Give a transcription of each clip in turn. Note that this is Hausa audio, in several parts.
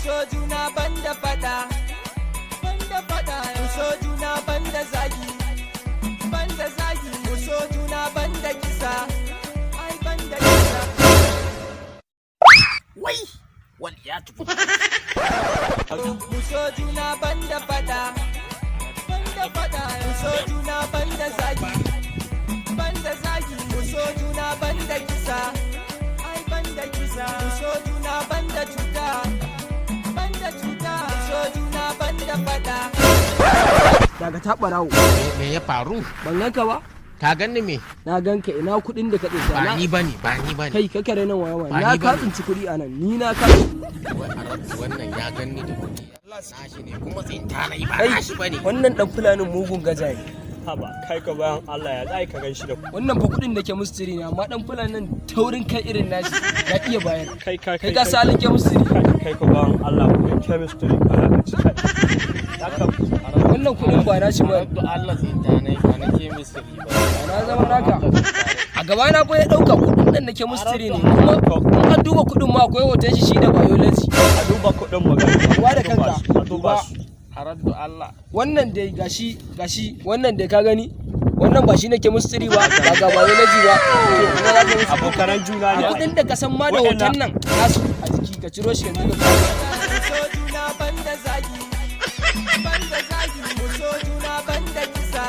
so juna banda fada, mu so juna banda zagi, mu so juna banda kisa, ai banda kisa. Wai, wal ya tufu. Mu so juna banda fada, mu so juna banda zagi, mu so juna banda kisa, ai banda kisa. Mu so juna banda cuta, mu so juna banda fada. Daga ta ɓarawo. Me ya faru? Ban ganka ba? Ka ganni me? Na ganka ina kuɗin da ka tsinta. Ba ni bane. Kai ka kare nan wayawa. Ba Na ni ka bane. tsinci kuɗi a nan. Ni na ka. Wannan ya ganni da kuɗi. Nashi ne kuma tsinta na yi ba Kai nashi bane. wannan dan fulanin mugun gaja ne. Haba, kai ka bayan Allah ya za ka gan shi da Wannan fa kuɗin da ke mustiri ne amma dan fulanin taurin kai irin nashi ya iya bayar. kai Kai ka salin ke mustiri. kai ka bayan Allah ku chemistry kana ka ci kai. Wannan kuɗin ba nashi ba. Rabbi Allah tsinta na yi ba na ke misiri ba. Na zama naka. A gaba na fa ya ɗauka kuɗin nan nake mustiri ne kuma in an duba kuɗin ma akwai hoton shi da biology. A duba kuɗin magana. Duba da kanka. A duba su. Haraddu Allah. Wannan dai gashi wannan dai ka gani wannan ba shi nake mustiri ba ba ga biology ba to kuma za ka musu Abokanan juna ne. kudin da ka san ma da hoton nan nasu a jiki ka ciro shi yanzu da Mu so juna banda zagi, mu so juna banda kisa,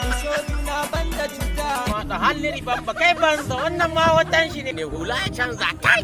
mu so juna banda cuta. Da hallin babba kai banza wannan ma watan shi ne hula ya canza kai.